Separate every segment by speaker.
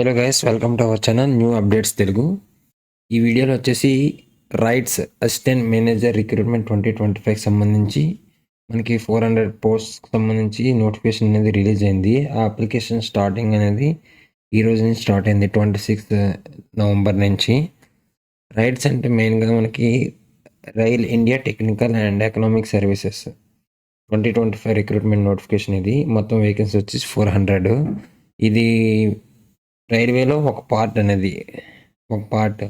Speaker 1: Hello guys, welcome to our channel new updates Telugu. ఈ వీడియోలో వచ్చేసి రైట్స్ అసిస్టెంట్ మేనేజర్ రిక్రూట్మెంట్ 2025 సంబంధించి మనకి 400 పోస్ట్కి సంబంధించి నోటిఫికేషన్ అనేది రిలీజ్ అయింది. ఆ అప్లికేషన్ స్టార్టింగ్ అనేది ఈ రోజు నుంచి స్టార్ట్ అయింది, 26 నవంబర్ నుంచి. రైట్స్ అంటే మెయిన్గా మనకి rail India technical and economic services 2025 recruitment notification. ఇది మొత్తం వేకెన్సీ వచ్చేసి 400. ఇది రైల్వేలో ఒక పార్ట్.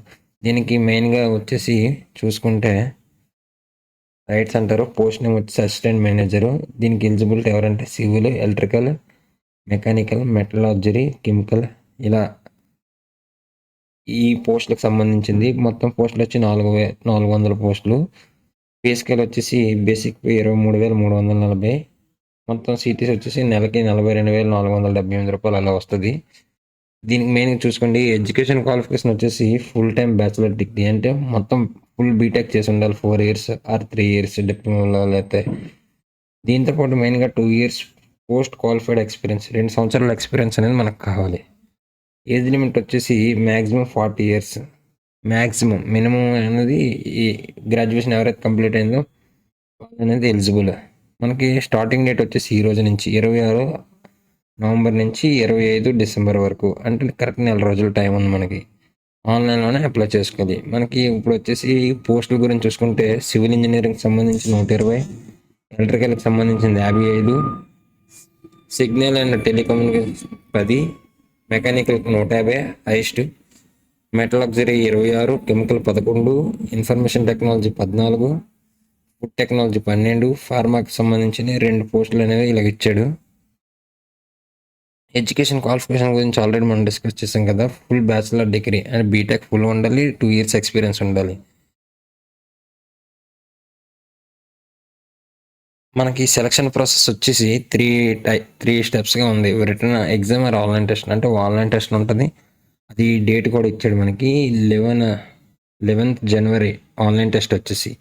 Speaker 1: దీనికి మెయిన్గా వచ్చేసి చూసుకుంటే రైట్స్ అంటారు. పోస్ట్ నేమ్ వచ్చేసి అసిస్టెంట్ మేనేజరు. దీనికి ఎలిజిబిలిటీ ఎవరంటే సివిల్, ఎలక్ట్రికల్, మెకానికల్, మెటలార్జరీ, కెమికల్, ఇలా ఈ పోస్టులకు సంబంధించింది. మొత్తం పోస్టులు వచ్చి 400 పోస్టులు. పే స్కేల్ వచ్చేసి బేసిక్ పే 23,340. మొత్తం సిటీస్ వచ్చేసి నెలకి 42,478 రూపాయలు అలా వస్తుంది. దీనికి మెయిన్గా చూసుకోండి, ఎడ్యుకేషన్ క్వాలిఫికేషన్ వచ్చేసి ఫుల్ టైం బ్యాచిలర్ డిగ్రీ, అంటే మొత్తం ఫుల్ బీటెక్ చేసి ఉండాలి. 4 years ఆర్ 3 years డిప్లొమాలో. అయితే దీంతోపాటు మెయిన్గా 2 years పోస్ట్ క్వాలిఫైడ్ ఎక్స్పీరియన్స్, 2 సంవత్సరాల ఎక్స్పీరియన్స్ అనేది మనకు కావాలి. ఏజ్ లిమిట్ వచ్చేసి మ్యాక్సిమం 40 years. మినిమం అనేది ఈ గ్రాడ్యుయేషన్ ఎవరైతే కంప్లీట్ అయిందో అనేది ఎలిజిబుల్. మనకి స్టార్టింగ్ డేట్ వచ్చేసి ఈ రోజు నుంచి 26 నవంబర్ నుంచి 25 డిసెంబర్ వరకు, అంటే కరెక్ట్ నెల రోజుల టైం ఉంది మనకి. ఆన్లైన్లోనే అప్లై చేసుకోవాలి. మనకి ఇప్పుడు వచ్చేసి పోస్టుల గురించి చూసుకుంటే సివిల్ ఇంజనీరింగ్కి సంబంధించి 120, ఎలక్ట్రికల్కి సంబంధించింది 55, సిగ్నల్ అండ్ టెలికమ్యూనికేషన్ 10, మెకానికల్కి 150 highest, metallurgy 26, chemical 11, information technology 14, food technology 12, ఫార్మాకి సంబంధించిన 2 పోస్టులు అనేవి ఇలా ఇచ్చాడు. ఎడ్యుకేషన్ క్వాలిఫికేషన్ గురించి ఆల్రెడీ మనం డిస్కస్ చేసాం కదా. Full bachelor degree and BTech full ఉండాలి, 2 years ఎక్స్పీరియన్స్ ఉండాలి. మనకి సెలక్షన్ ప్రాసెస్ వచ్చేసి 3 స్టెప్స్గా ఉంది. Return exam or online test, అంటే ఆన్లైన్ టెస్ట్ ఉంటుంది. అది డేట్ కూడా ఇచ్చాడు మనకి, 11th January ఆన్లైన్ టెస్ట్ వచ్చేసి.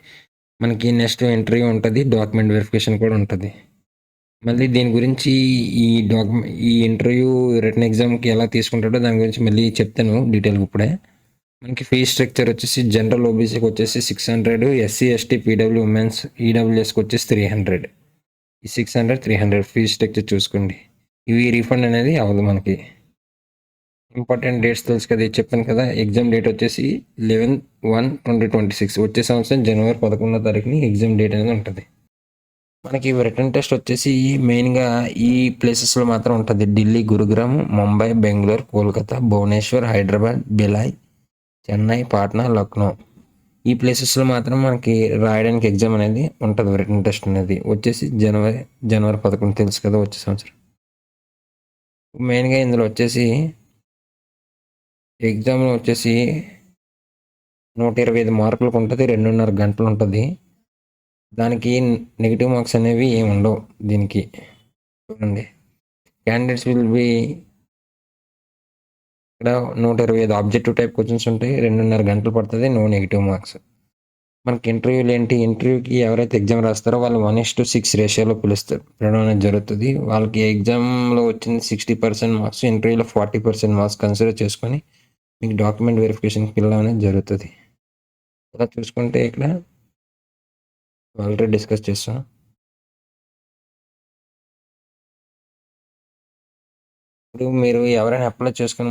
Speaker 1: మనకి నెక్స్ట్ ఇంటర్వ్యూ ఉంటుంది, డాక్యుమెంట్ వెరిఫికేషన్ కూడా ఉంటుంది. మళ్ళీ దీని గురించి ఈ ఇంటర్వ్యూ రిటర్న్ ఎగ్జామ్కి ఎలా తీసుకుంటాడో దాని గురించి మళ్ళీ చెప్తాను డీటెయిల్గా ఇప్పుడే. మనకి ఫీ స్ట్రక్చర్ వచ్చేసి జనరల్ ఓబీసీకి వచ్చేసి 600, ఎస్సీ ఎస్టీ పీడబ్ల్యూ ఉమెన్స్ ఈడబ్ల్యూఎస్కి వచ్చేసి 300. ఈ 600, 300 ఫీ స్ట్రక్చర్ చూసుకోండి. ఇవి రీఫండ్ అనేది అవ్వదు మనకి. ఇంపార్టెంట్ డేట్స్ తెలుసు కదా, చెప్పాను కదా. ఎగ్జామ్ డేట్ వచ్చేసి 11/1/2026, వచ్చే సంవత్సరం జనవరి 11వ తారీఖుని ఎగ్జామ్ డేట్ అనేది ఉంటుంది. మనకి రిటర్న్ టెస్ట్ వచ్చేసి మెయిన్గా ఈ ప్లేసెస్లో మాత్రం ఉంటుంది: ఢిల్లీ, గురుగ్రామ్, ముంబై, బెంగళూరు, కోల్కతా, భువనేశ్వర్, హైదరాబాద్, బిలాయ్, చెన్నై, పాట్నా, లక్నో. ఈ ప్లేసెస్లో మాత్రం మనకి రాయడానికి ఎగ్జామ్ అనేది ఉంటుంది. రిటర్న్ టెస్ట్ అనేది వచ్చేసి జనవరి 11 తెలుసు కదా, వచ్చే సంవత్సరం. మెయిన్గా ఇందులో వచ్చేసి ఎగ్జామ్లో వచ్చేసి 125 మార్కులకు ఉంటుంది, 2.5 గంటలు ఉంటుంది. దానికి నెగిటివ్ మార్క్స్ అనేవి ఏమి ఉండవు దీనికి. చూడండి, క్యాండిడేట్స్ విల్ బి ఇక్కడ 125 ఆబ్జెక్టివ్ టైప్ క్వశ్చన్స్ ఉంటాయి, 2.5 గంటలు పడుతుంది, నో నెగిటివ్ మార్క్స్. మనకి ఇంటర్వ్యూలు ఏంటి, ఇంటర్వ్యూకి ఎవరైతే ఎగ్జామ్ రాస్తారో వాళ్ళు 1:6 రేషియోలో పిలవడం అనేది జరుగుతుంది. వాళ్ళకి ఎగ్జామ్లో వచ్చింది 60% మార్క్స్, ఇంటర్వ్యూలో 40% మార్క్స్ కన్సిడర్ చేసుకొని మీకు డాక్యుమెంట్ వెరిఫికేషన్కి పిలవడం అనేది జరుగుతుంది. ఇలా చూసుకుంటే ఇక్కడ ఆల్రెడీ డిస్కస్ చేస్తాం. ఇప్పుడు మీరు ఎవరైనా అప్లై చేసుకునే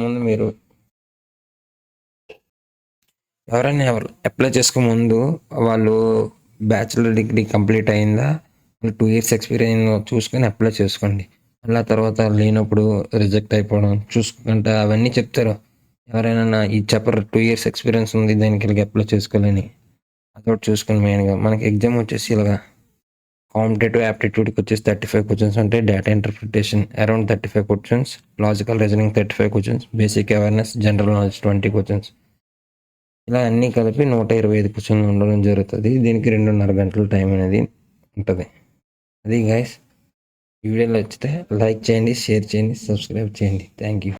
Speaker 1: ముందు వాళ్ళు బ్యాచిలర్ డిగ్రీ కంప్లీట్ అయిందా, 2 years ఎక్స్పీరియన్స్ చూసుకొని అప్లై చేసుకోండి. అలా తర్వాత లేనప్పుడు రిజెక్ట్ అయిపోవడం చూసుకుంటే అవన్నీ చెప్తారు. ఎవరైనా ఈ చెప్పరు 2 years ఎక్స్పీరియన్స్ ఉంది దానికి అప్లై చేసుకోవాలని, అదొకటి చూసుకొని. మెయిన్గా మనకి ఎగ్జామ్ వచ్చేసి ఇలాగా కాంపిటేటివ్ యాప్టిట్యూడ్కి వచ్చేసి 35 క్వశ్చన్స్ ఉంటాయి, data interpretation around 35 questions, logical reasoning 35 questions, basic awareness, general knowledge 20 questions. ఇలా అన్నీ కలిపి 125 క్వశ్చన్లు ఉండడం జరుగుతుంది. దీనికి 2.5 గంటల టైం అనేది ఉంటుంది. అది గైస్, ఈ వీడియోలో వచ్చితే లైక్ చేయండి, షేర్ చేయండి, సబ్స్క్రైబ్ చేయండి. Thank you.